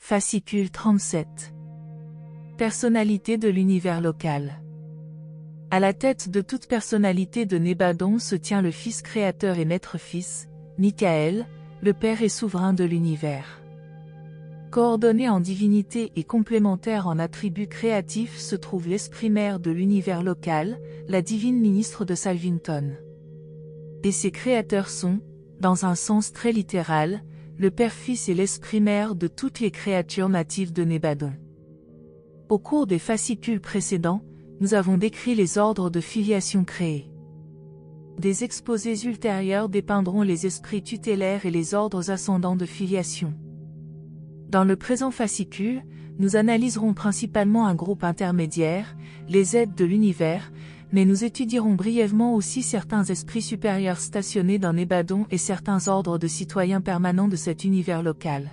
Fascicule 37. Personnalité de l'univers local. À la tête de toute personnalité de Nébadon se tient le Fils créateur et Maître-Fils, Michael, le Père et souverain de l'univers. Coordonné en divinité et complémentaire en attributs créatifs se trouve l'Esprit Mère de l'univers local, la divine ministre de Salvington. Et ses créateurs sont, dans un sens très littéral, le Père-Fils et l'Esprit Mère de toutes les créatures natives de Nébadon. Au cours des fascicules précédents, nous avons décrit les ordres de filiation créés. Des exposés ultérieurs dépeindront les esprits tutélaires et les ordres ascendants de filiation. Dans le présent fascicule, nous analyserons principalement un groupe intermédiaire, les aides de l'univers, mais nous étudierons brièvement aussi certains esprits supérieurs stationnés dans Nébadon et certains ordres de citoyens permanents de cet univers local.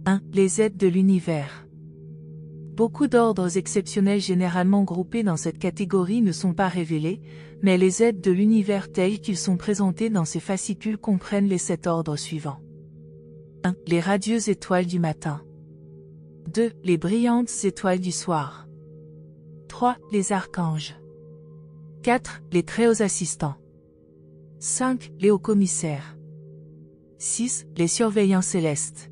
1. Les aides de l'univers. Beaucoup d'ordres exceptionnels généralement groupés dans cette catégorie ne sont pas révélés, mais les aides de l'univers tels qu'ils sont présentés dans ces fascicules comprennent les 7 ordres suivants. 1. Les radieuses étoiles du matin. 2. Les brillantes étoiles du soir. 3. Les archanges. 4. Les très hauts assistants. 5. Les hauts commissaires. 6. Les surveillants célestes.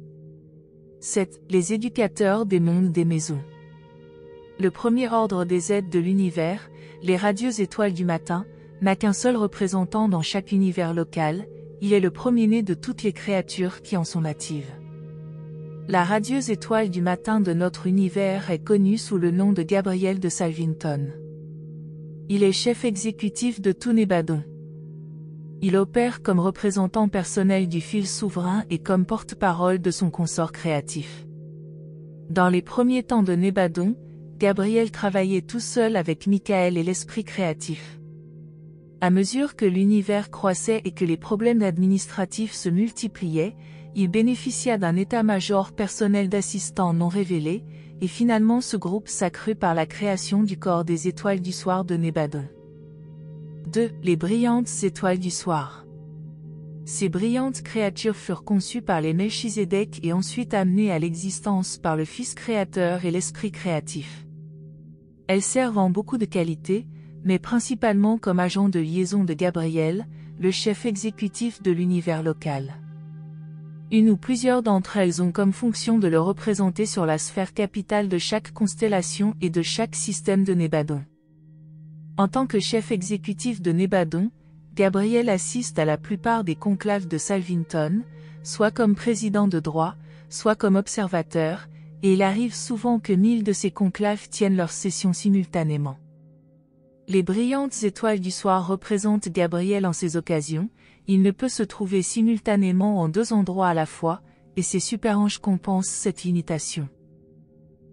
7. Les éducateurs des mondes des maisons. Le premier ordre des aides de l'univers, les radieuses étoiles du matin, n'a qu'un seul représentant dans chaque univers local, il est le premier-né de toutes les créatures qui en sont natives. La radieuse étoile du matin de notre univers est connue sous le nom de Gabriel de Salvington. Il est chef exécutif de tout Nébadon. Il opère comme représentant personnel du fils souverain et comme porte-parole de son consort créatif. Dans les premiers temps de Nébadon, Gabriel travaillait tout seul avec Michael et l'esprit créatif. À mesure que l'univers croissait et que les problèmes administratifs se multipliaient, il bénéficia d'un état-major personnel d'assistants non révélés, et finalement ce groupe s'accrut par la création du corps des étoiles du soir de Nébadon. 2. Les brillantes étoiles du soir. Ces brillantes créatures furent conçues par les Melchizedek et ensuite amenées à l'existence par le Fils créateur et l'Esprit créatif. Elles servent en beaucoup de qualités, mais principalement comme agents de liaison de Gabriel, le chef exécutif de l'univers local. Une ou plusieurs d'entre elles ont comme fonction de le représenter sur la sphère capitale de chaque constellation et de chaque système de Nébadon. En tant que chef exécutif de Nébadon, Gabriel assiste à la plupart des conclaves de Salvington, soit comme président de droit, soit comme observateur, et il arrive souvent que 1000 de ces conclaves tiennent leurs sessions simultanément. Les brillantes étoiles du soir représentent Gabriel en ces occasions, il ne peut se trouver simultanément en 2 endroits à la fois, et ces superanges compensent cette limitation.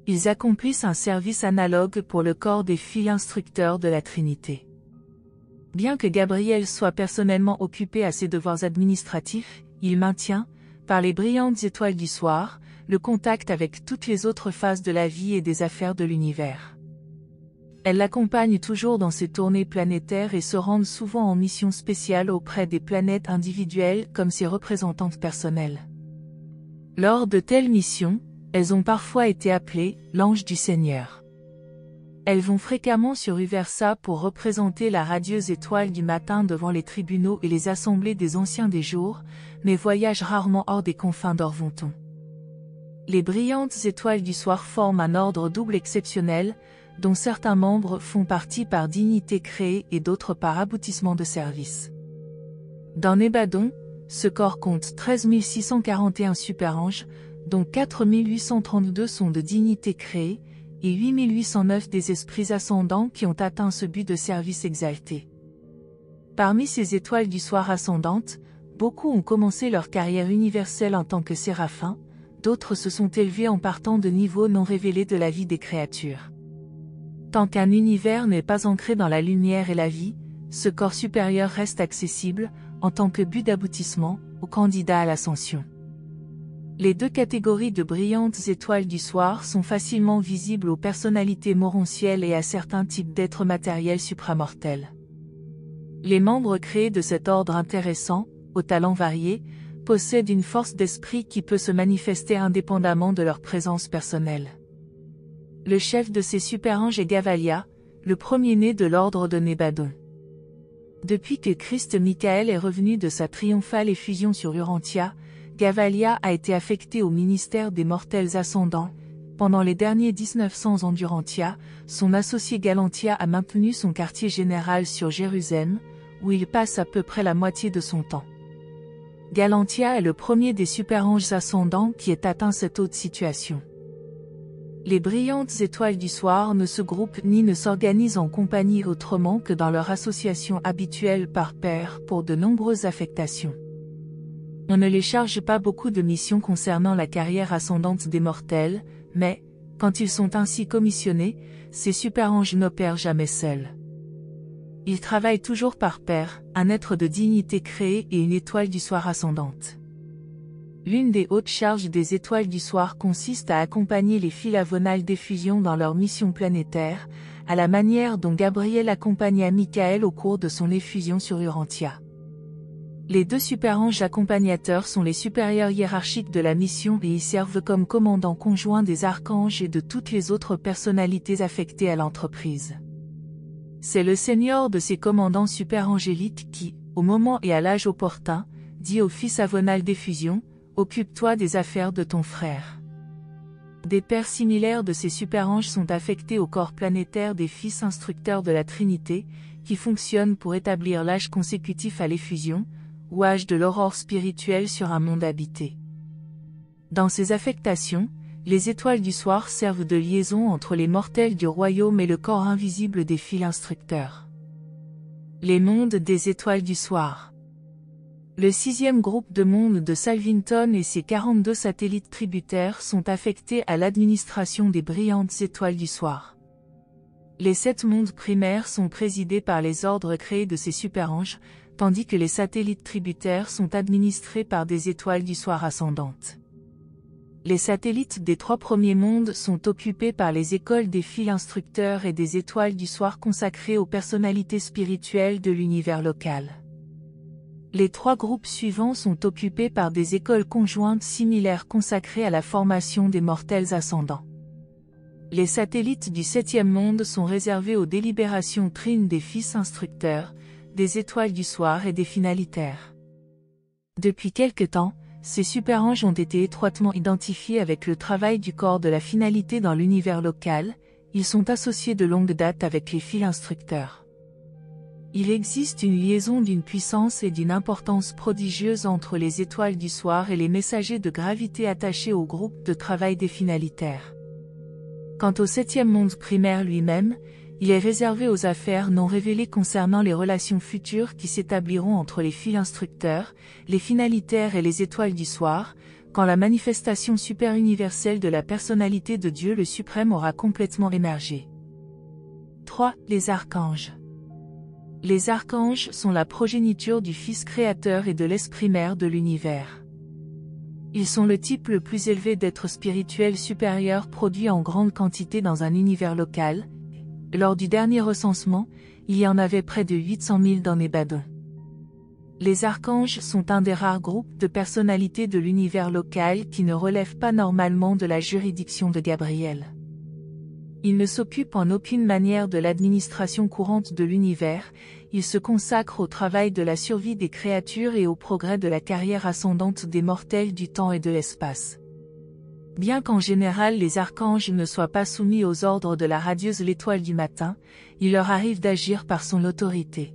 Ils accomplissent un service analogue pour le corps des filles instructeurs de la Trinité. Bien que Gabriel soit personnellement occupé à ses devoirs administratifs, il maintient, par les brillantes étoiles du soir, le contact avec toutes les autres phases de la vie et des affaires de l'univers. Elles l'accompagnent toujours dans ses tournées planétaires et se rendent souvent en mission spéciale auprès des planètes individuelles comme ses représentantes personnelles. Lors de telles missions, elles ont parfois été appelées « l'ange du Seigneur ». Elles vont fréquemment sur Uversa pour représenter la radieuse étoile du matin devant les tribunaux et les assemblées des anciens des jours, mais voyagent rarement hors des confins d'Orvonton. Les brillantes étoiles du soir forment un ordre double exceptionnel, dont certains membres font partie par dignité créée et d'autres par aboutissement de service. Dans Nébadon, ce corps compte 13 641 superanges, dont 4 832 sont de dignité créée, et 8 809 des esprits ascendants qui ont atteint ce but de service exalté. Parmi ces étoiles du soir ascendantes, beaucoup ont commencé leur carrière universelle en tant que séraphins, d'autres se sont élevés en partant de niveaux non révélés de la vie des créatures. Tant qu'un univers n'est pas ancré dans la lumière et la vie, ce corps supérieur reste accessible, en tant que but d'aboutissement, aux candidats à l'ascension. Les 2 catégories de brillantes étoiles du soir sont facilement visibles aux personnalités moroncielles et à certains types d'êtres matériels supramortels. Les membres créés de cet ordre intéressant, aux talents variés, possèdent une force d'esprit qui peut se manifester indépendamment de leur présence personnelle. Le chef de ces super-anges est Gavalia, le premier-né de l'ordre de Nébadon. Depuis que Christ Michael est revenu de sa triomphale effusion sur Urantia, Gavalia a été affecté au ministère des mortels ascendants. Pendant les derniers 1900 ans d'Urantia, son associé Galantia a maintenu son quartier général sur Jérusalem, où il passe à peu près la moitié de son temps. Galantia est le premier des super-anges ascendants qui ait atteint cette haute situation. Les brillantes étoiles du soir ne se groupent ni ne s'organisent en compagnie autrement que dans leur association habituelle par paire pour de nombreuses affectations. On ne les charge pas beaucoup de missions concernant la carrière ascendante des mortels, mais, quand ils sont ainsi commissionnés, ces super-anges n'opèrent jamais seuls. Ils travaillent toujours par paire, un être de dignité créé et une étoile du soir ascendante. L'une des hautes charges des étoiles du soir consiste à accompagner les files avonales d'effusion dans leur mission planétaire, à la manière dont Gabriel accompagna Michael au cours de son effusion sur Urantia. Les deux super-anges accompagnateurs sont les supérieurs hiérarchiques de la mission et y servent comme commandants conjoints des archanges et de toutes les autres personnalités affectées à l'entreprise. C'est le Seigneur de ces commandants super-angéliques qui, au moment et à l'âge opportun, dit au fils avonal d'effusion, « Occupe-toi des affaires de ton frère ». Des pères similaires de ces super-anges sont affectés au corps planétaire des fils instructeurs de la Trinité, qui fonctionnent pour établir l'âge consécutif à l'effusion, ou âge de l'aurore spirituelle sur un monde habité. Dans ces affectations, les étoiles du soir servent de liaison entre les mortels du royaume et le corps invisible des fils instructeurs. Les mondes des étoiles du soir. Le 6e groupe de mondes de Salvington et ses 42 satellites tributaires sont affectés à l'administration des brillantes étoiles du soir. Les 7 mondes primaires sont présidés par les ordres créés de ces super-anges, tandis que les satellites tributaires sont administrés par des étoiles du soir ascendantes. Les satellites des 3 premiers mondes sont occupés par les écoles des fils instructeurs et des étoiles du soir consacrées aux personnalités spirituelles de l'univers local. Les 3 groupes suivants sont occupés par des écoles conjointes similaires consacrées à la formation des mortels ascendants. Les satellites du 7e monde sont réservés aux délibérations trines des fils instructeurs, des étoiles du soir et des finalitaires. Depuis quelque temps, ces super-anges ont été étroitement identifiés avec le travail du corps de la finalité dans l'univers local, ils sont associés de longue date avec les fils instructeurs. Il existe une liaison d'une puissance et d'une importance prodigieuse entre les étoiles du soir et les messagers de gravité attachés au groupe de travail des finalitaires. Quant au 7e monde primaire lui-même, il est réservé aux affaires non révélées concernant les relations futures qui s'établiront entre les fils instructeurs, les finalitaires et les étoiles du soir, quand la manifestation super-universelle de la personnalité de Dieu le Suprême aura complètement émergé. 3. Les archanges. Les archanges sont la progéniture du Fils créateur et de l'Esprit mère de l'univers. Ils sont le type le plus élevé d'êtres spirituels supérieurs produits en grande quantité dans un univers local. Lors du dernier recensement, il y en avait près de 800 000 dans Nébadon. Les archanges sont un des rares groupes de personnalités de l'univers local qui ne relèvent pas normalement de la juridiction de Gabriel. Ils ne s'occupent en aucune manière de l'administration courante de l'univers, ils se consacrent au travail de la survie des créatures et au progrès de la carrière ascendante des mortels du temps et de l'espace. Bien qu'en général les archanges ne soient pas soumis aux ordres de la radieuse l'étoile du matin, il leur arrive d'agir par son autorité.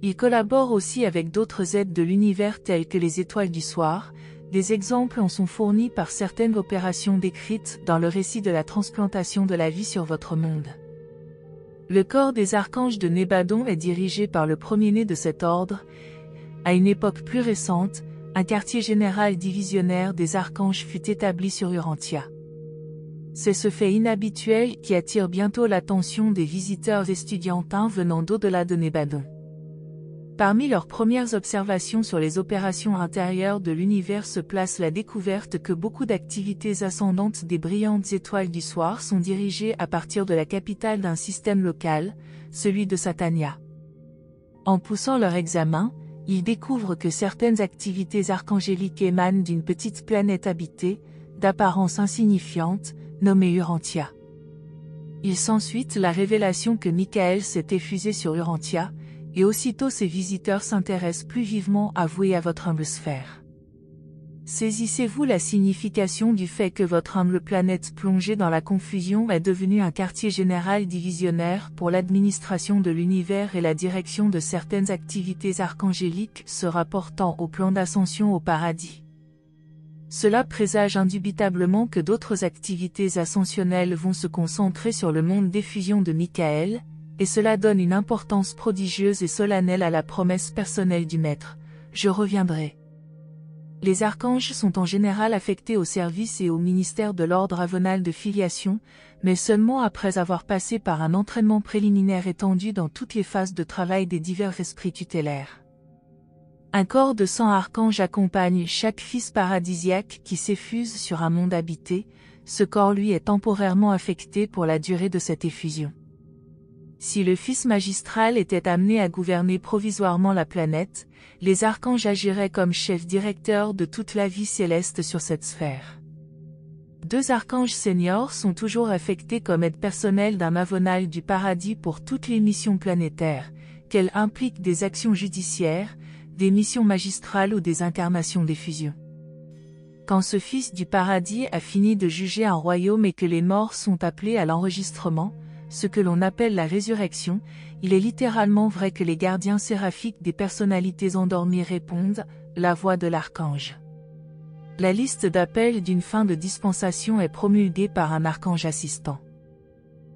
Ils collaborent aussi avec d'autres aides de l'univers telles que les étoiles du soir. Des exemples en sont fournis par certaines opérations décrites dans le récit de la transplantation de la vie sur votre monde. Le corps des archanges de Nébadon est dirigé par le premier-né de cet ordre. À une époque plus récente, un quartier général divisionnaire des archanges fut établi sur Urantia. C'est ce fait inhabituel qui attire bientôt l'attention des visiteurs estudiantins venant d'au-delà de Nébadon. Parmi leurs premières observations sur les opérations intérieures de l'univers se place la découverte que beaucoup d'activités ascendantes des brillantes étoiles du soir sont dirigées à partir de la capitale d'un système local, celui de Satania. En poussant leur examen, Ils découvrent que certaines activités archangéliques émanent d'une petite planète habitée, d'apparence insignifiante, nommée Urantia. Il s'ensuit la révélation que Michael s'est effusé sur Urantia, et aussitôt ses visiteurs s'intéressent plus vivement à vous et à votre humble sphère. Saisissez-vous la signification du fait que votre humble planète plongée dans la confusion est devenue un quartier général divisionnaire pour l'administration de l'univers et la direction de certaines activités archangéliques se rapportant au plan d'ascension au paradis. Cela présage indubitablement que d'autres activités ascensionnelles vont se concentrer sur le monde d'effusion de Michael, et cela donne une importance prodigieuse et solennelle à la promesse personnelle du Maître. Je reviendrai. Les archanges sont en général affectés au service et au ministère de l'ordre avenal de filiation, mais seulement après avoir passé par un entraînement préliminaire étendu dans toutes les phases de travail des divers esprits tutélaires. Un corps de 100 archanges accompagne chaque fils paradisiaque qui s'effuse sur un monde habité, ce corps lui est temporairement affecté pour la durée de cette effusion. Si le Fils magistral était amené à gouverner provisoirement la planète, les archanges agiraient comme chefs directeurs de toute la vie céleste sur cette sphère. 2 archanges seniors sont toujours affectés comme aide personnelle d'un avonal du paradis pour toutes les missions planétaires, qu'elles impliquent des actions judiciaires, des missions magistrales ou des incarnations d'effusion. Quand ce Fils du paradis a fini de juger un royaume et que les morts sont appelés à l'enregistrement, ce que l'on appelle la résurrection, il est littéralement vrai que les gardiens séraphiques des personnalités endormies répondent « la voix de l'archange ». La liste d'appels d'une fin de dispensation est promulguée par un archange assistant.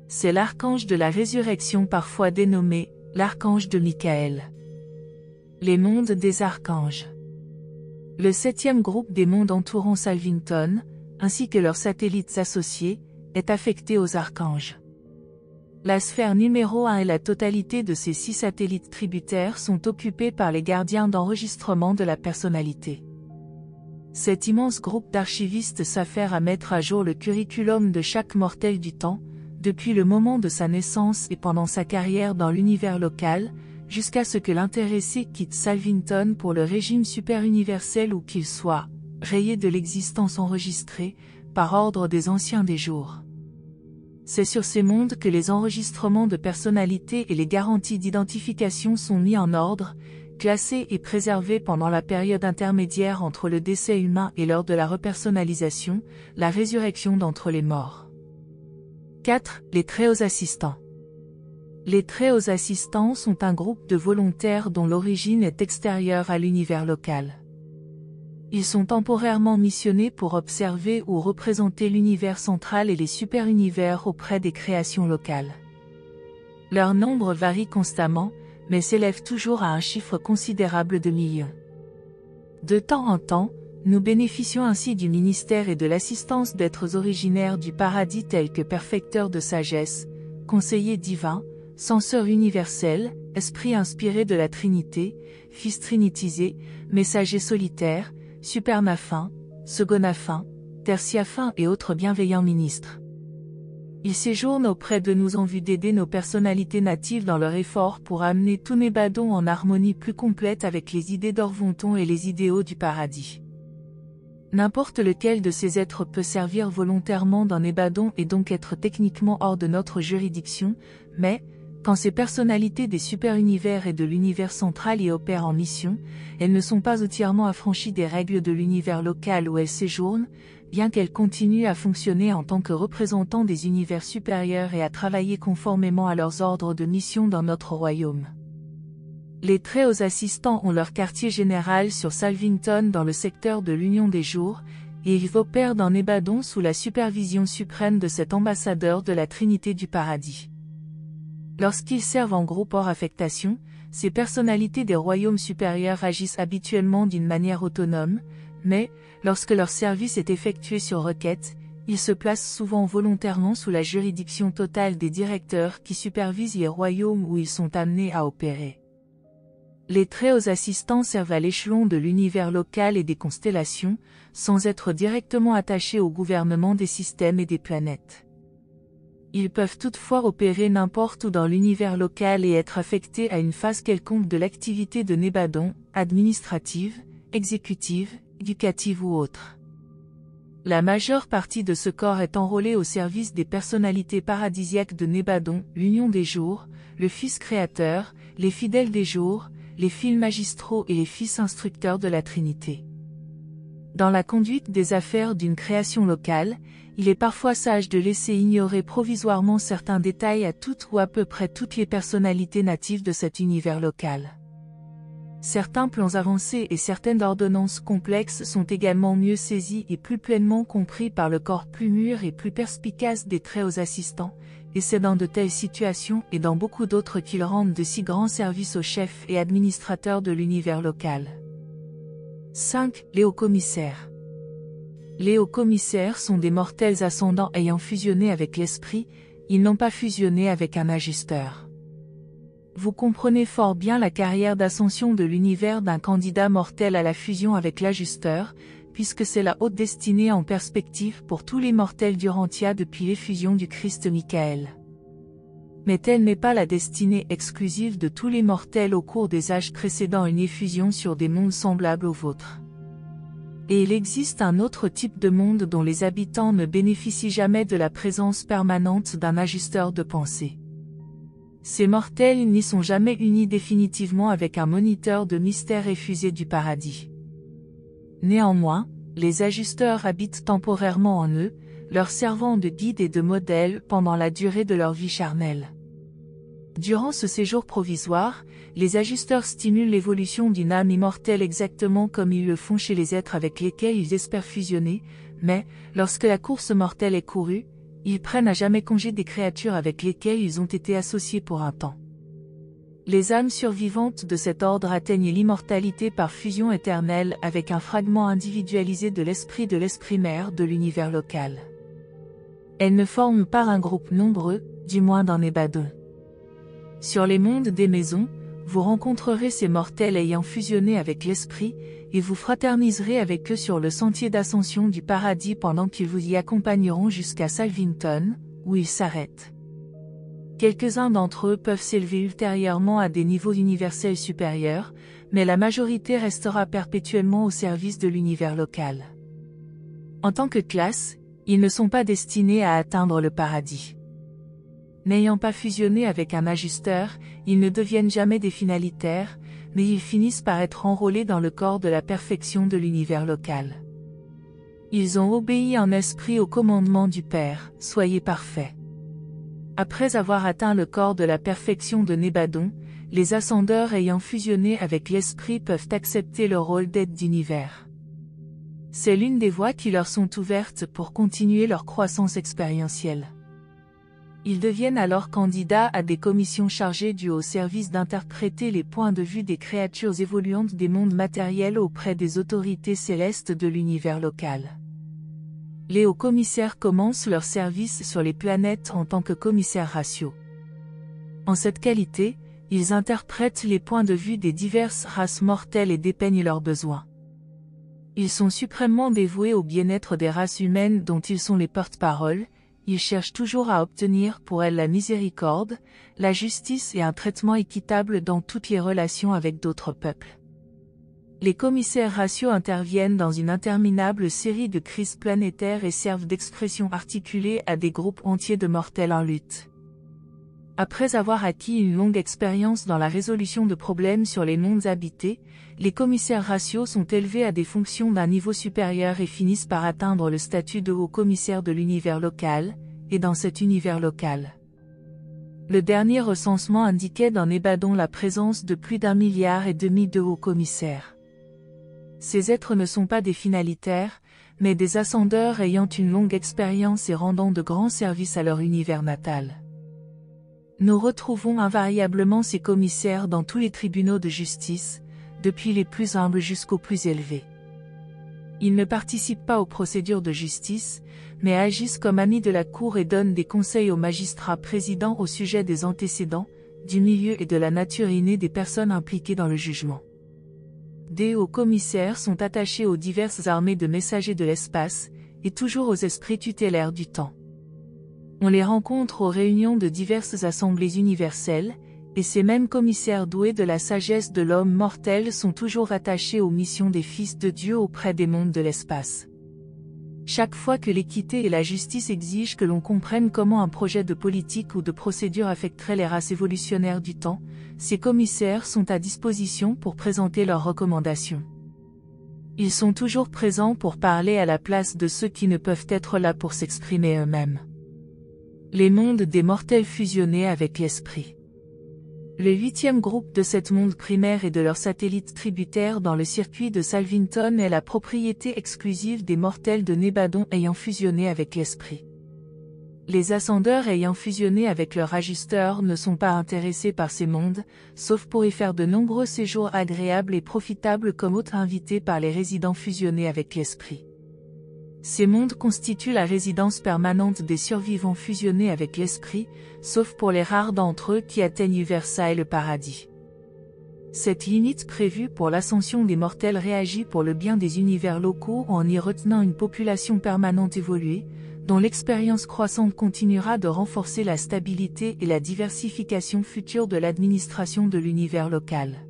C'est l'archange de la résurrection parfois dénommé « l'archange de Michael ». Les mondes des archanges. Le 7e groupe des mondes entourant Salvington, ainsi que leurs satellites associés, est affecté aux archanges. La sphère numéro 1 et la totalité de ses 6 satellites tributaires sont occupés par les gardiens d'enregistrement de la personnalité. Cet immense groupe d'archivistes s'affaire à mettre à jour le curriculum de chaque mortel du temps, depuis le moment de sa naissance et pendant sa carrière dans l'univers local, jusqu'à ce que l'intéressé quitte Salvington pour le régime super-universel ou qu'il soit rayé de l'existence enregistrée, par ordre des anciens des jours. C'est sur ces mondes que les enregistrements de personnalité et les garanties d'identification sont mis en ordre, classés et préservés pendant la période intermédiaire entre le décès humain et lors de la repersonnalisation, la résurrection d'entre les morts. 4. Les très hauts assistants. Les très hauts assistants sont un groupe de volontaires dont l'origine est extérieure à l'univers local. Ils sont temporairement missionnés pour observer ou représenter l'univers central et les super-univers auprès des créations locales. Leur nombre varie constamment, mais s'élève toujours à un chiffre considérable de millions. De temps en temps, nous bénéficions ainsi du ministère et de l'assistance d'êtres originaires du paradis tels que perfecteurs de sagesse, conseillers divins, censeurs universels, esprits inspirés de la Trinité, fils trinitisés, messagers solitaires, supernafins, seconafins, tertiafins et autres bienveillants ministres. Ils séjournent auprès de nous en vue d'aider nos personnalités natives dans leur effort pour amener tous Nébadon en harmonie plus complète avec les idées d'Orvonton et les idéaux du paradis. N'importe lequel de ces êtres peut servir volontairement dans Nébadon et donc être techniquement hors de notre juridiction, mais, quand ces personnalités des super-univers et de l'univers central y opèrent en mission, elles ne sont pas entièrement affranchies des règles de l'univers local où elles séjournent, bien qu'elles continuent à fonctionner en tant que représentants des univers supérieurs et à travailler conformément à leurs ordres de mission dans notre royaume. Les très hauts assistants ont leur quartier général sur Salvington dans le secteur de l'Union des Jours, et ils opèrent dans Nébadon sous la supervision suprême de cet ambassadeur de la Trinité du Paradis. Lorsqu'ils servent en groupe hors affectation, ces personnalités des royaumes supérieurs agissent habituellement d'une manière autonome, mais, lorsque leur service est effectué sur requête, ils se placent souvent volontairement sous la juridiction totale des directeurs qui supervisent les royaumes où ils sont amenés à opérer. Les très hauts assistants servent à l'échelon de l'univers local et des constellations, sans être directement attachés au gouvernement des systèmes et des planètes. Ils peuvent toutefois opérer n'importe où dans l'univers local et être affectés à une phase quelconque de l'activité de Nébadon, administrative, exécutive, éducative ou autre. La majeure partie de ce corps est enrôlée au service des personnalités paradisiaques de Nébadon, l'Union des jours, le Fils créateur, les fidèles des jours, les fils magistraux et les fils instructeurs de la Trinité. Dans la conduite des affaires d'une création locale, il est parfois sage de laisser ignorer provisoirement certains détails à toutes ou à peu près toutes les personnalités natives de cet univers local. Certains plans avancés et certaines ordonnances complexes sont également mieux saisis et plus pleinement compris par le corps plus mûr et plus perspicace des très hauts assistants, et c'est dans de telles situations et dans beaucoup d'autres qu'ils rendent de si grands services aux chefs et administrateurs de l'univers local. 5. Les hauts commissaires. Les hauts commissaires sont des mortels ascendants ayant fusionné avec l'esprit, ils n'ont pas fusionné avec un ajusteur. Vous comprenez fort bien la carrière d'ascension de l'univers d'un candidat mortel à la fusion avec l'ajusteur, puisque c'est la haute destinée en perspective pour tous les mortels d'Urantia depuis l'effusion du Christ Michael. Mais telle n'est pas la destinée exclusive de tous les mortels au cours des âges précédant une effusion sur des mondes semblables aux vôtres. Et il existe un autre type de monde dont les habitants ne bénéficient jamais de la présence permanente d'un ajusteur de pensée. Ces mortels n'y sont jamais unis définitivement avec un moniteur de mystère effusé du paradis. Néanmoins, les ajusteurs habitent temporairement en eux, leur servant de guide et de modèle pendant la durée de leur vie charnelle. Durant ce séjour provisoire, les ajusteurs stimulent l'évolution d'une âme immortelle exactement comme ils le font chez les êtres avec lesquels ils espèrent fusionner, mais, lorsque la course mortelle est courue, ils prennent à jamais congé des créatures avec lesquelles ils ont été associés pour un temps. Les âmes survivantes de cet ordre atteignent l'immortalité par fusion éternelle avec un fragment individualisé de l'esprit mère de l'univers local. Elles ne forment pas un groupe nombreux, du moins dans Nébadon. Sur les mondes des maisons, vous rencontrerez ces mortels ayant fusionné avec l'esprit, et vous fraterniserez avec eux sur le sentier d'ascension du paradis pendant qu'ils vous y accompagneront jusqu'à Salvington, où ils s'arrêtent. Quelques-uns d'entre eux peuvent s'élever ultérieurement à des niveaux universels supérieurs, mais la majorité restera perpétuellement au service de l'univers local. En tant que classe, ils ne sont pas destinés à atteindre le paradis. N'ayant pas fusionné avec un ajusteur, ils ne deviennent jamais des finalitaires, mais ils finissent par être enrôlés dans le corps de la perfection de l'univers local. Ils ont obéi en esprit au commandement du Père, soyez parfaits. Après avoir atteint le corps de la perfection de Nébadon, les ascendeurs ayant fusionné avec l'esprit peuvent accepter le rôle d'aide d'univers. C'est l'une des voies qui leur sont ouvertes pour continuer leur croissance expérientielle. Ils deviennent alors candidats à des commissions chargées du haut service d'interpréter les points de vue des créatures évoluantes des mondes matériels auprès des autorités célestes de l'univers local. Les hauts commissaires commencent leur service sur les planètes en tant que commissaires raciaux. En cette qualité, ils interprètent les points de vue des diverses races mortelles et dépeignent leurs besoins. Ils sont suprêmement dévoués au bien-être des races humaines dont ils sont les porte-paroles. Ils cherchent toujours à obtenir pour elles la miséricorde, la justice et un traitement équitable dans toutes les relations avec d'autres peuples. Les commissaires raciaux interviennent dans une interminable série de crises planétaires et servent d'expression articulée à des groupes entiers de mortels en lutte. Après avoir acquis une longue expérience dans la résolution de problèmes sur les mondes habités, les commissaires raciaux sont élevés à des fonctions d'un niveau supérieur et finissent par atteindre le statut de haut commissaire de l'univers local, et dans cet univers local. Le dernier recensement indiquait dans Nébadon la présence de plus d'1,5 milliard de hauts commissaires. Ces êtres ne sont pas des finalitaires, mais des ascendeurs ayant une longue expérience et rendant de grands services à leur univers natal. Nous retrouvons invariablement ces commissaires dans tous les tribunaux de justice, depuis les plus humbles jusqu'aux plus élevés. Ils ne participent pas aux procédures de justice, mais agissent comme amis de la cour et donnent des conseils aux magistrats présidents au sujet des antécédents, du milieu et de la nature innée des personnes impliquées dans le jugement. Des hauts commissaires sont attachés aux diverses armées de messagers de l'espace, et toujours aux esprits tutélaires du temps. On les rencontre aux réunions de diverses assemblées universelles, et ces mêmes commissaires doués de la sagesse de l'homme mortel sont toujours attachés aux missions des fils de Dieu auprès des mondes de l'espace. Chaque fois que l'équité et la justice exigent que l'on comprenne comment un projet de politique ou de procédure affecterait les races évolutionnaires du temps, ces commissaires sont à disposition pour présenter leurs recommandations. Ils sont toujours présents pour parler à la place de ceux qui ne peuvent être là pour s'exprimer eux-mêmes. Les mondes des mortels fusionnés avec l'esprit. Le 8e groupe de cet monde primaire et de leurs satellites tributaires dans le circuit de Salvington est la propriété exclusive des mortels de Nébadon ayant fusionné avec l'esprit. Les ascendeurs ayant fusionné avec leur ajusteur ne sont pas intéressés par ces mondes, sauf pour y faire de nombreux séjours agréables et profitables comme hôtes invités par les résidents fusionnés avec l'esprit. Ces mondes constituent la résidence permanente des survivants fusionnés avec l'esprit, sauf pour les rares d'entre eux qui atteignent Versailles le paradis. Cette limite prévue pour l'ascension des mortels réagit pour le bien des univers locaux en y retenant une population permanente évoluée, dont l'expérience croissante continuera de renforcer la stabilité et la diversification future de l'administration de l'univers local.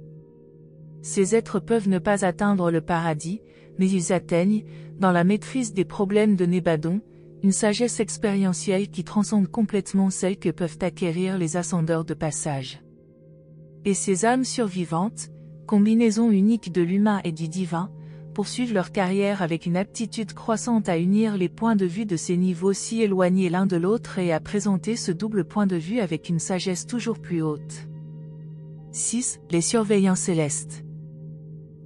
Ces êtres peuvent ne pas atteindre le paradis, mais ils atteignent, dans la maîtrise des problèmes de Nébadon, une sagesse expérientielle qui transcende complètement celle que peuvent acquérir les ascendeurs de passage. Et ces âmes survivantes, combinaison unique de l'humain et du divin, poursuivent leur carrière avec une aptitude croissante à unir les points de vue de ces niveaux si éloignés l'un de l'autre et à présenter ce double point de vue avec une sagesse toujours plus haute. 6. Les surveillants célestes.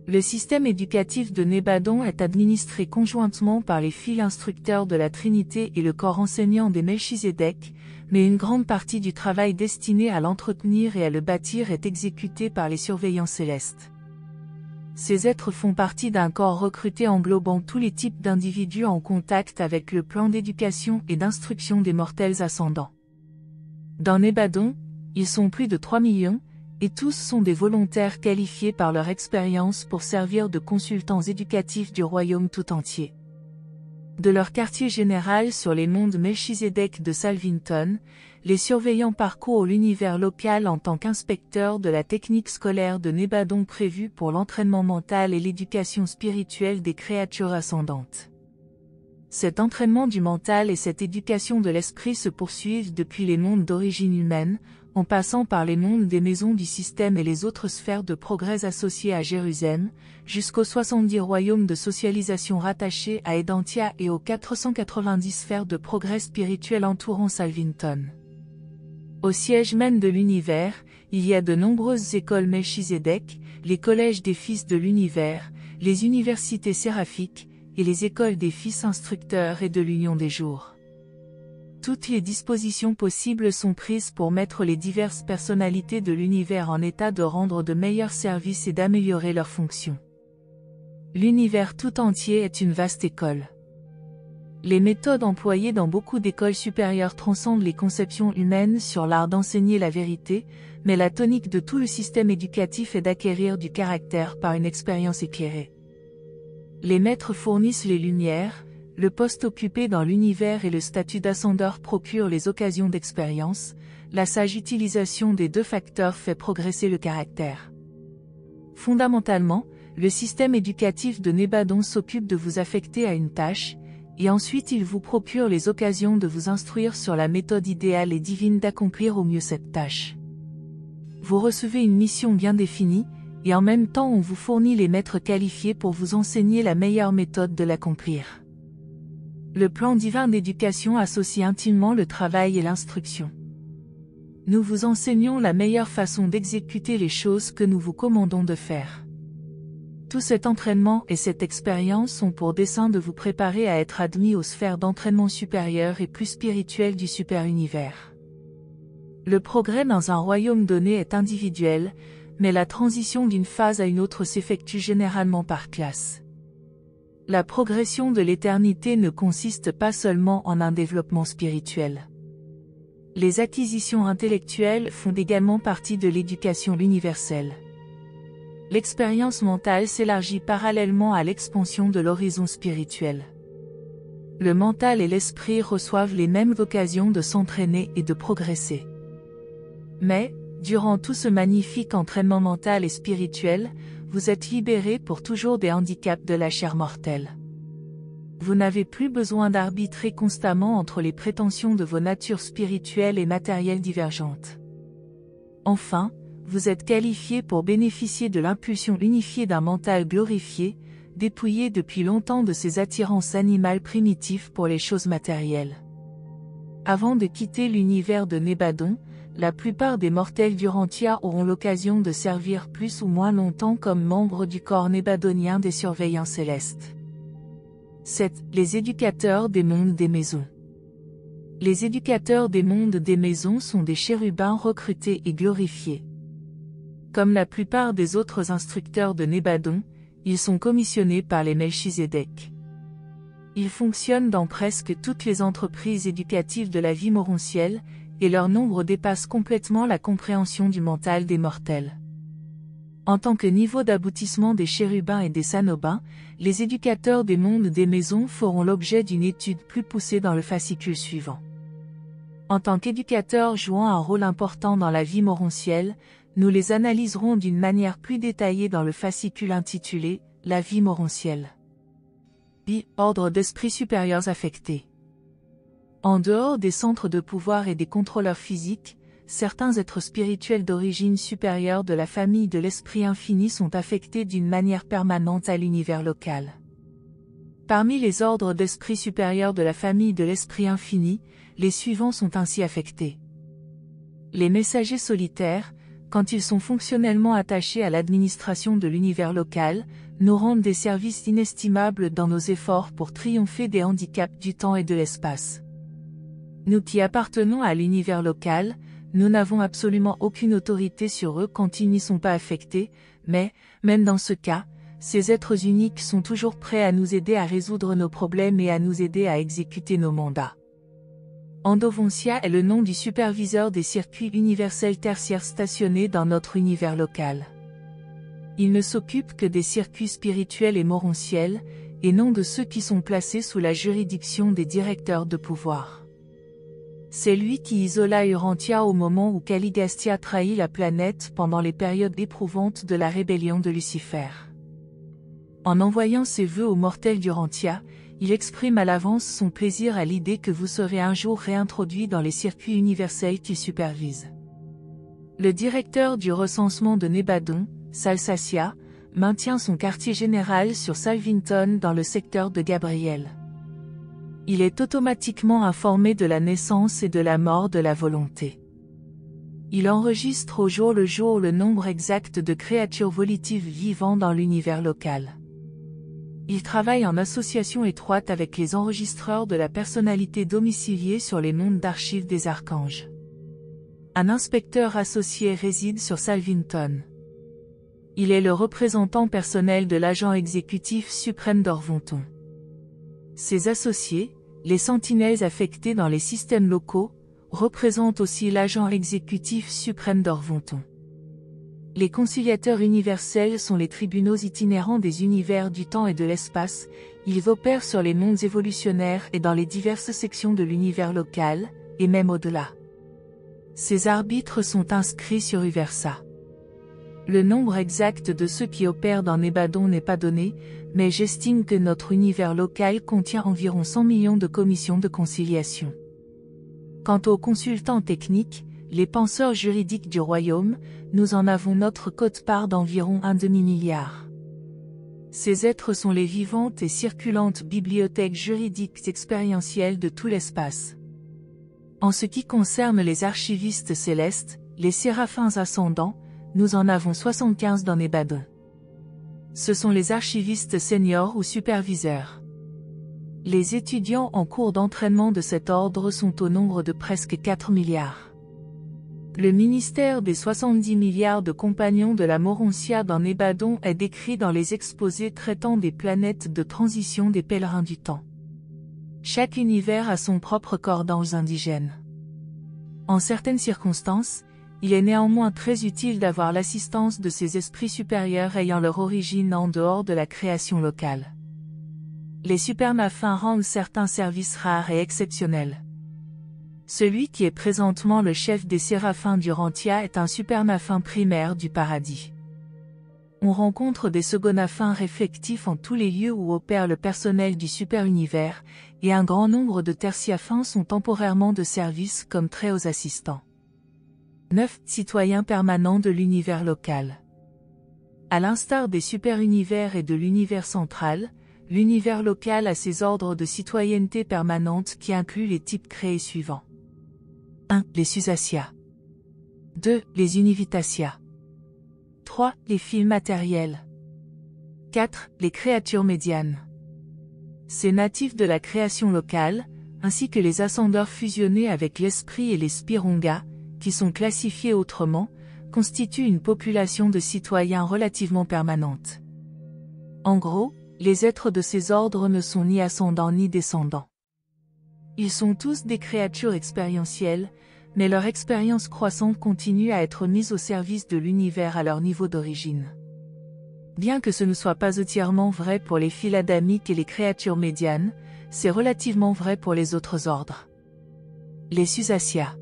Le système éducatif de Nébadon est administré conjointement par les fils instructeurs de la Trinité et le corps enseignant des Melchizedek, mais une grande partie du travail destiné à l'entretenir et à le bâtir est exécuté par les surveillants célestes. Ces êtres font partie d'un corps recruté englobant tous les types d'individus en contact avec le plan d'éducation et d'instruction des mortels ascendants. Dans Nébadon, ils sont plus de 3 millions, et tous sont des volontaires qualifiés par leur expérience pour servir de consultants éducatifs du royaume tout entier. De leur quartier général sur les mondes Melchizedek de Salvington, les surveillants parcourent l'univers local en tant qu'inspecteurs de la technique scolaire de Nébadon prévue pour l'entraînement mental et l'éducation spirituelle des créatures ascendantes. Cet entraînement du mental et cette éducation de l'esprit se poursuivent depuis les mondes d'origine humaine, en passant par les mondes des maisons du système et les autres sphères de progrès associées à Jérusalem, jusqu'aux 70 royaumes de socialisation rattachés à Edantia et aux 490 sphères de progrès spirituel entourant Salvington. Au siège même de l'univers, il y a de nombreuses écoles Melchizedek, les collèges des fils de l'univers, les universités séraphiques, et les écoles des fils instructeurs et de l'union des jours. Toutes les dispositions possibles sont prises pour mettre les diverses personnalités de l'univers en état de rendre de meilleurs services et d'améliorer leurs fonctions. L'univers tout entier est une vaste école. Les méthodes employées dans beaucoup d'écoles supérieures transcendent les conceptions humaines sur l'art d'enseigner la vérité, mais la tonique de tout le système éducatif est d'acquérir du caractère par une expérience éclairée. Les maîtres fournissent les lumières, le poste occupé dans l'univers et le statut d'ascendeur procurent les occasions d'expérience, la sage utilisation des deux facteurs fait progresser le caractère. Fondamentalement, le système éducatif de Nébadon s'occupe de vous affecter à une tâche, et ensuite il vous procure les occasions de vous instruire sur la méthode idéale et divine d'accomplir au mieux cette tâche. Vous recevez une mission bien définie, et en même temps on vous fournit les maîtres qualifiés pour vous enseigner la meilleure méthode de l'accomplir. Le plan divin d'éducation associe intimement le travail et l'instruction. Nous vous enseignons la meilleure façon d'exécuter les choses que nous vous commandons de faire. Tout cet entraînement et cette expérience ont pour dessein de vous préparer à être admis aux sphères d'entraînement supérieures et plus spirituelles du super-univers. Le progrès dans un royaume donné est individuel, mais la transition d'une phase à une autre s'effectue généralement par classe. La progression de l'éternité ne consiste pas seulement en un développement spirituel. Les acquisitions intellectuelles font également partie de l'éducation universelle. L'expérience mentale s'élargit parallèlement à l'expansion de l'horizon spirituel. Le mental et l'esprit reçoivent les mêmes occasions de s'entraîner et de progresser. Mais, durant tout ce magnifique entraînement mental et spirituel, vous êtes libérés pour toujours des handicaps de la chair mortelle. Vous n'avez plus besoin d'arbitrer constamment entre les prétentions de vos natures spirituelles et matérielles divergentes. Enfin, vous êtes qualifiés pour bénéficier de l'impulsion unifiée d'un mental glorifié, dépouillé depuis longtemps de ses attirances animales primitives pour les choses matérielles. Avant de quitter l'univers de Nébadon, la plupart des mortels d'Urantia auront l'occasion de servir plus ou moins longtemps comme membres du corps nébadonien des surveillants célestes. 7. Les éducateurs des mondes des maisons. Les éducateurs des mondes des maisons sont des chérubins recrutés et glorifiés. Comme la plupart des autres instructeurs de Nébadon, ils sont commissionnés par les Melchizedek. Ils fonctionnent dans presque toutes les entreprises éducatives de la vie moroncielle, et leur nombre dépasse complètement la compréhension du mental des mortels. En tant que niveau d'aboutissement des chérubins et des sanobins, les éducateurs des mondes des maisons feront l'objet d'une étude plus poussée dans le fascicule suivant. En tant qu'éducateurs jouant un rôle important dans la vie moroncielle, nous les analyserons d'une manière plus détaillée dans le fascicule intitulé « La vie moroncielle ». Ordre d'esprits supérieurs affectés. En dehors des centres de pouvoir et des contrôleurs physiques, certains êtres spirituels d'origine supérieure de la famille de l'Esprit Infini sont affectés d'une manière permanente à l'univers local. Parmi les ordres d'esprits supérieurs de la famille de l'Esprit Infini, les suivants sont ainsi affectés. Les messagers solitaires, quand ils sont fonctionnellement attachés à l'administration de l'univers local, nous rendent des services inestimables dans nos efforts pour triompher des handicaps du temps et de l'espace. Nous qui appartenons à l'univers local, nous n'avons absolument aucune autorité sur eux quand ils n'y sont pas affectés, mais, même dans ce cas, ces êtres uniques sont toujours prêts à nous aider à résoudre nos problèmes et à nous aider à exécuter nos mandats. Andovoncia est le nom du superviseur des circuits universels tertiaires stationnés dans notre univers local. Il ne s'occupe que des circuits spirituels et moronciels, et non de ceux qui sont placés sous la juridiction des directeurs de pouvoir. C'est lui qui isola Urantia au moment où Caligastia trahit la planète pendant les périodes éprouvantes de la rébellion de Lucifer. En envoyant ses vœux aux mortels d'Urantia, il exprime à l'avance son plaisir à l'idée que vous serez un jour réintroduit dans les circuits universels qu'il supervise. Le directeur du recensement de Nébadon, Salsacia, maintient son quartier général sur Salvington dans le secteur de Gabriel. Il est automatiquement informé de la naissance et de la mort de la volonté. Il enregistre au jour le jour le nombre exact de créatures volitives vivant dans l'univers local. Il travaille en association étroite avec les enregistreurs de la personnalité domiciliée sur les mondes d'archives des archanges. Un inspecteur associé réside sur Salvington. Il est le représentant personnel de l'agent exécutif suprême d'Orvonton. Ses associés, les sentinelles affectés dans les systèmes locaux, représentent aussi l'agent exécutif suprême d'Orvonton. Les conciliateurs universels sont les tribunaux itinérants des univers du temps et de l'espace, ils opèrent sur les mondes évolutionnaires et dans les diverses sections de l'univers local, et même au-delà. Ces arbitres sont inscrits sur Uversa. Le nombre exact de ceux qui opèrent dans Nébadon n'est pas donné, mais j'estime que notre univers local contient environ 100 millions de commissions de conciliation. Quant aux consultants techniques, les penseurs juridiques du royaume, nous en avons notre quote-part d'environ un demi-milliard. Ces êtres sont les vivantes et circulantes bibliothèques juridiques expérientielles de tout l'espace. En ce qui concerne les archivistes célestes, les séraphins ascendants, nous en avons 75 dans Nébadon. Ce sont les archivistes seniors ou superviseurs. Les étudiants en cours d'entraînement de cet ordre sont au nombre de presque 4 milliards. Le ministère des 70 milliards de compagnons de la Moroncia dans Nébadon est décrit dans les exposés traitant des planètes de transition des pèlerins du temps. Chaque univers a son propre corps d'anges indigènes. En certaines circonstances, il est néanmoins très utile d'avoir l'assistance de ces esprits supérieurs ayant leur origine en dehors de la création locale. Les supernaphins rendent certains services rares et exceptionnels. Celui qui est présentement le chef des séraphins d'Urantia est un supernaphin primaire du paradis. On rencontre des segonaphins réflectifs en tous les lieux où opère le personnel du super-univers, et un grand nombre de tertiaphins sont temporairement de service comme très hauts assistants. 9. Citoyens permanents de l'univers local. À l'instar des super-univers et de l'univers central, l'univers local a ses ordres de citoyenneté permanente qui incluent les types créés suivants. 1. Les Susacia. 2. Les Univitatia. 3. Les fils matériels. 4. Les créatures médianes. Ces natifs de la création locale, ainsi que les ascendeurs fusionnés avec l'esprit et les spirongas, qui sont classifiés autrement, constituent une population de citoyens relativement permanente. En gros, les êtres de ces ordres ne sont ni ascendants ni descendants. Ils sont tous des créatures expérientielles, mais leur expérience croissante continue à être mise au service de l'univers à leur niveau d'origine. Bien que ce ne soit pas entièrement vrai pour les fils adamiques et les créatures médianes, c'est relativement vrai pour les autres ordres. Les Susacia.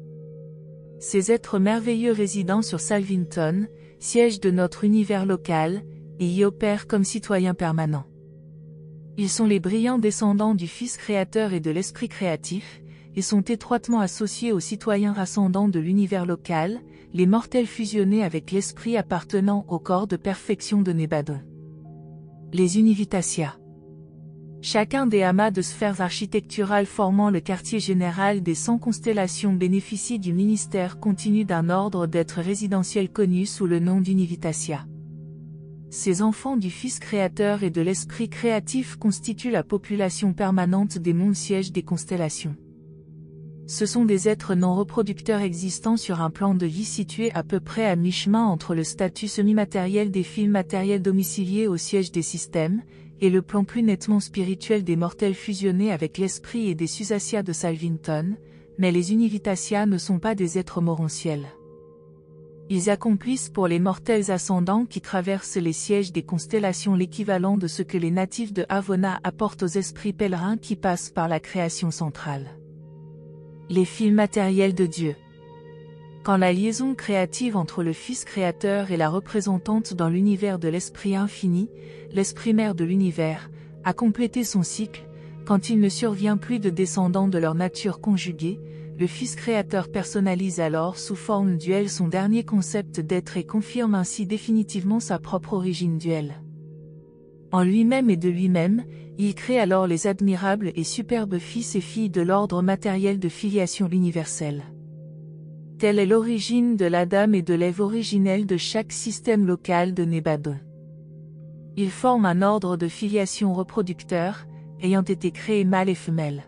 Ces êtres merveilleux résidant sur Salvington, siège de notre univers local, et y opèrent comme citoyens permanents. Ils sont les brillants descendants du Fils créateur et de l'Esprit créatif, et sont étroitement associés aux citoyens ascendants de l'univers local, les mortels fusionnés avec l'esprit appartenant au corps de perfection de Nebadon. Les Univitatia. Chacun des amas de sphères architecturales formant le quartier général des 100 constellations bénéficie du ministère continu d'un ordre d'êtres résidentiels connu sous le nom d'Univitatia. Ces enfants du Fils créateur et de l'Esprit créatif constituent la population permanente des mondes sièges des constellations. Ce sont des êtres non reproducteurs existant sur un plan de vie situé à peu près à mi-chemin entre le statut semi-matériel des fils matériels domiciliés au siège des systèmes, et le plan plus nettement spirituel des mortels fusionnés avec l'esprit et des Susacia de Salvington, mais les Univitatia ne sont pas des êtres morontiels. Ils accomplissent pour les mortels ascendants qui traversent les sièges des constellations l'équivalent de ce que les natifs de Havona apportent aux esprits pèlerins qui passent par la création centrale. Les fils matériels de Dieu. Quand la liaison créative entre le Fils créateur et la représentante dans l'univers de l'Esprit infini, l'Esprit mère de l'univers, a complété son cycle, quand il ne survient plus de descendants de leur nature conjuguée, le Fils créateur personnalise alors sous forme duelle son dernier concept d'être et confirme ainsi définitivement sa propre origine duelle. En lui-même et de lui-même, il crée alors les admirables et superbes fils et filles de l'ordre matériel de filiation universelle. Telle est l'origine de l'Adam et de l'Ève originelle de chaque système local de Nebadon. Ils forment un ordre de filiation reproducteur, ayant été créés mâle et femelle.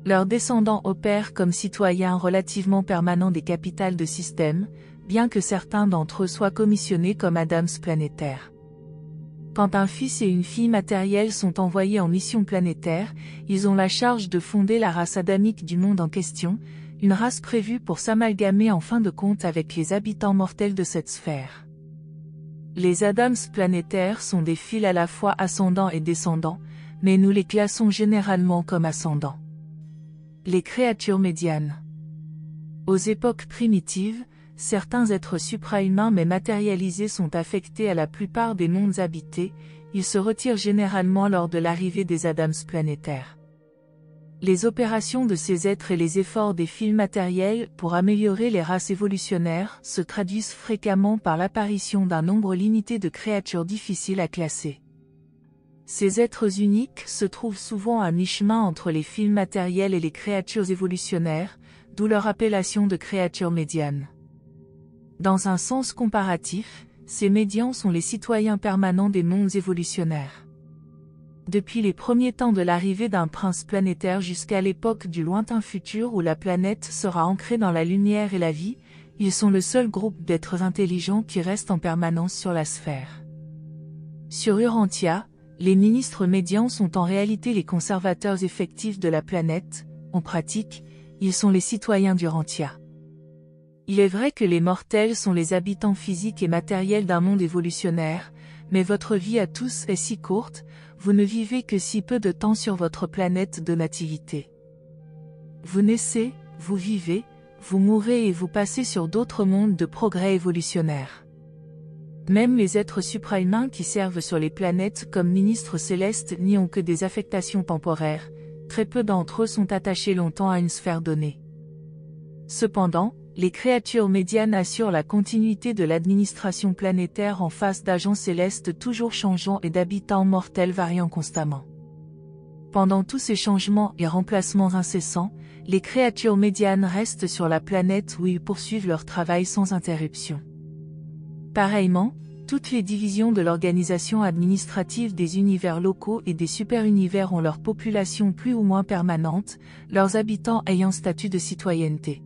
Leurs descendants opèrent comme citoyens relativement permanents des capitales de système, bien que certains d'entre eux soient commissionnés comme Adams planétaires. Quand un fils et une fille matériels sont envoyés en mission planétaire, ils ont la charge de fonder la race adamique du monde en question, une race prévue pour s'amalgamer en fin de compte avec les habitants mortels de cette sphère. Les Adams planétaires sont des fils à la fois ascendants et descendants, mais nous les classons généralement comme ascendants. Les créatures médianes. Aux époques primitives, certains êtres suprahumains mais matérialisés sont affectés à la plupart des mondes habités, ils se retirent généralement lors de l'arrivée des Adams planétaires. Les opérations de ces êtres et les efforts des fils matériels pour améliorer les races évolutionnaires se traduisent fréquemment par l'apparition d'un nombre limité de créatures difficiles à classer. Ces êtres uniques se trouvent souvent à mi-chemin entre les fils matériels et les créatures évolutionnaires, d'où leur appellation de créatures médianes. Dans un sens comparatif, ces médians sont les citoyens permanents des mondes évolutionnaires. Depuis les premiers temps de l'arrivée d'un prince planétaire jusqu'à l'époque du lointain futur où la planète sera ancrée dans la lumière et la vie, ils sont le seul groupe d'êtres intelligents qui restent en permanence sur la sphère. Sur Urantia, les ministres médians sont en réalité les conservateurs effectifs de la planète, en pratique, ils sont les citoyens d'Urantia. Il est vrai que les mortels sont les habitants physiques et matériels d'un monde évolutionnaire, Mais votre vie à tous est si courte, vous ne vivez que si peu de temps sur votre planète de nativité. Vous naissez, vous vivez, vous mourrez et vous passez sur d'autres mondes de progrès évolutionnaire. Même les êtres suprahumains qui servent sur les planètes comme ministres célestes n'y ont que des affectations temporaires, très peu d'entre eux sont attachés longtemps à une sphère donnée. Cependant, les créatures médianes assurent la continuité de l'administration planétaire en face d'agents célestes toujours changeants et d'habitants mortels variant constamment. Pendant tous ces changements et remplacements incessants, les créatures médianes restent sur la planète où ils poursuivent leur travail sans interruption. Pareillement, toutes les divisions de l'organisation administrative des univers locaux et des super-univers ont leur population plus ou moins permanente, leurs habitants ayant statut de citoyenneté.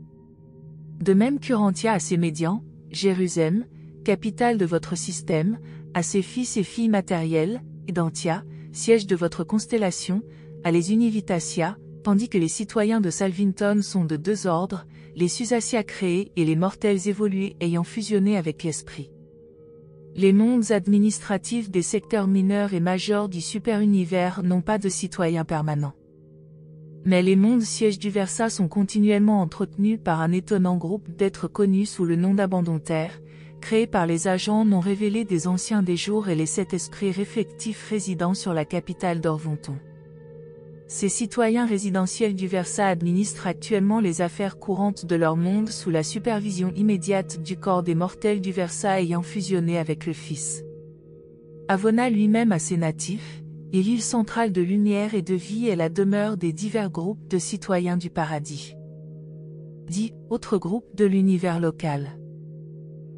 De même qu'Urantia a ses médians, Jérusalem, capitale de votre système, a ses fils et filles matériels, et Dantia, siège de votre constellation, a les Univitatia, tandis que les citoyens de Salvington sont de deux ordres, les Susacia créés et les mortels évolués ayant fusionné avec l'esprit. Les mondes administratifs des secteurs mineurs et majeurs du super-univers n'ont pas de citoyens permanents. Mais les mondes sièges du Versa sont continuellement entretenus par un étonnant groupe d'êtres connus sous le nom d'Abandon-Terre, créés par les agents non révélés des Anciens des Jours et les 7 esprits réflectifs résidant sur la capitale d'Orvonton. Ces citoyens résidentiels du Versa administrent actuellement les affaires courantes de leur monde sous la supervision immédiate du corps des mortels du Versa ayant fusionné avec le Fils. Avona lui-même a ses natifs, et l'île centrale de lumière et de vie est la demeure des divers groupes de citoyens du paradis. Dit autres groupes de l'univers local.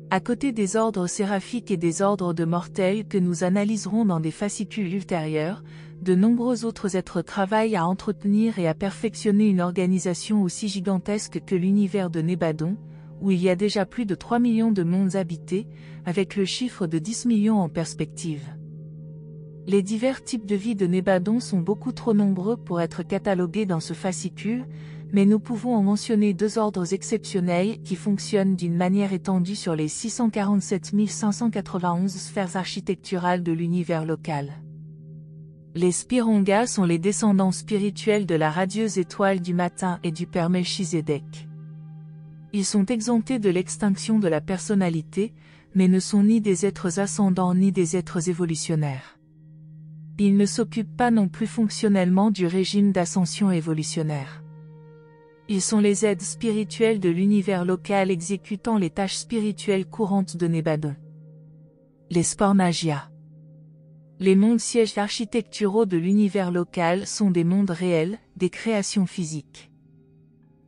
À côté des ordres séraphiques et des ordres de mortels que nous analyserons dans des fascicules ultérieurs, de nombreux autres êtres travaillent à entretenir et à perfectionner une organisation aussi gigantesque que l'univers de Nébadon, où il y a déjà plus de 3 millions de mondes habités, avec le chiffre de 10 millions en perspective. Les divers types de vie de Nébadon sont beaucoup trop nombreux pour être catalogués dans ce fascicule, mais nous pouvons en mentionner 2 ordres exceptionnels qui fonctionnent d'une manière étendue sur les 647 591 sphères architecturales de l'univers local. Les Spirongas sont les descendants spirituels de la radieuse étoile du matin et du Père Melchizedek. Ils sont exemptés de l'extinction de la personnalité, mais ne sont ni des êtres ascendants ni des êtres évolutionnaires. Ils ne s'occupent pas non plus fonctionnellement du régime d'ascension évolutionnaire. Ils sont les aides spirituelles de l'univers local exécutant les tâches spirituelles courantes de Nébadon. Les Spornagia. Les mondes sièges architecturaux de l'univers local sont des mondes réels, des créations physiques.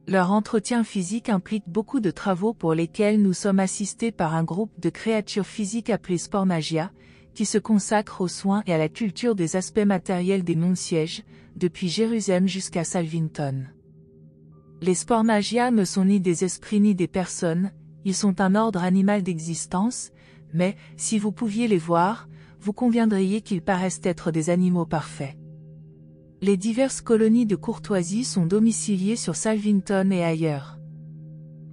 Leur entretien physique implique beaucoup de travaux pour lesquels nous sommes assistés par un groupe de créatures physiques appelées Spornagia, qui se consacrent aux soins et à la culture des aspects matériels des mondes sièges, depuis Jérusalem jusqu'à Salvington. Les Spornagia ne sont ni des esprits ni des personnes, ils sont un ordre animal d'existence, mais, si vous pouviez les voir, vous conviendriez qu'ils paraissent être des animaux parfaits. Les diverses colonies de courtoisie sont domiciliées sur Salvington et ailleurs.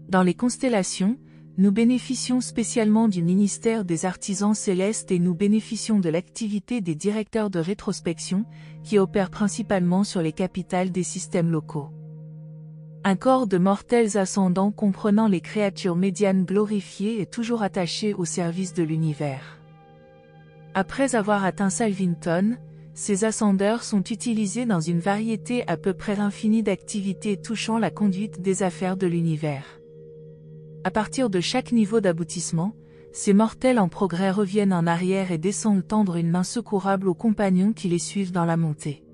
Dans les constellations, nous bénéficions spécialement du ministère des artisans célestes et nous bénéficions de l'activité des directeurs de rétrospection, qui opèrent principalement sur les capitales des systèmes locaux. Un corps de mortels ascendants comprenant les créatures médianes glorifiées est toujours attaché au service de l'univers. Après avoir atteint Salvington, ces ascendeurs sont utilisés dans une variété à peu près infinie d'activités touchant la conduite des affaires de l'univers. À partir de chaque niveau d'aboutissement, ces mortels en progrès reviennent en arrière et descendent tendre une main secourable aux compagnons qui les suivent dans la montée.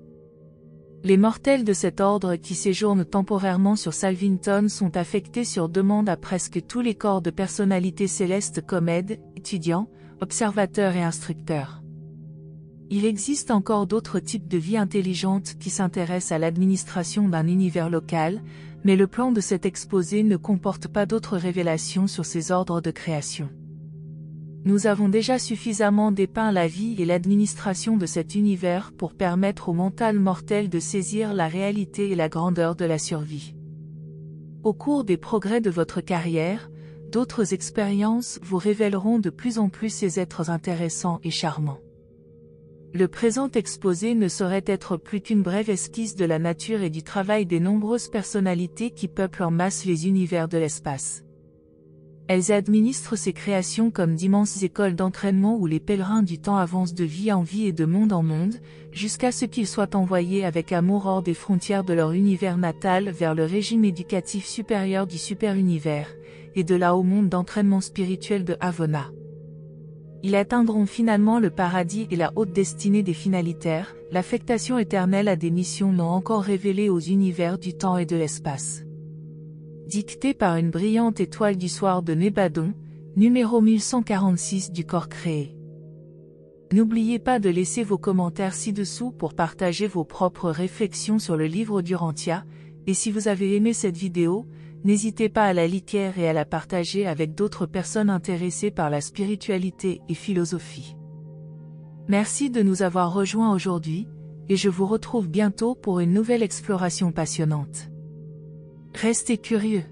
Les mortels de cet ordre qui séjournent temporairement sur Salvington sont affectés sur demande à presque tous les corps de personnalités célestes comme aides, étudiants, observateurs et instructeurs. Il existe encore d'autres types de vie intelligente qui s'intéressent à l'administration d'un univers local, mais le plan de cet exposé ne comporte pas d'autres révélations sur ces ordres de création. Nous avons déjà suffisamment dépeint la vie et l'administration de cet univers pour permettre au mental mortel de saisir la réalité et la grandeur de la survie. Au cours des progrès de votre carrière, d'autres expériences vous révéleront de plus en plus ces êtres intéressants et charmants. Le présent exposé ne saurait être plus qu'une brève esquisse de la nature et du travail des nombreuses personnalités qui peuplent en masse les univers de l'espace. Elles administrent ces créations comme d'immenses écoles d'entraînement où les pèlerins du temps avancent de vie en vie et de monde en monde, jusqu'à ce qu'ils soient envoyés avec amour hors des frontières de leur univers natal vers le régime éducatif supérieur du super-univers, et de là au monde d'entraînement spirituel de Havona. Ils atteindront finalement le paradis et la haute destinée des finalitaires, l'affectation éternelle à des missions non encore révélées aux univers du temps et de l'espace. Dicté par une brillante étoile du soir de Nébadon, numéro 1146 du corps créé. N'oubliez pas de laisser vos commentaires ci-dessous pour partager vos propres réflexions sur le livre d'Urantia, et si vous avez aimé cette vidéo, n'hésitez pas à la liker et à la partager avec d'autres personnes intéressées par la spiritualité et philosophie. Merci de nous avoir rejoints aujourd'hui, et je vous retrouve bientôt pour une nouvelle exploration passionnante. Restez curieux.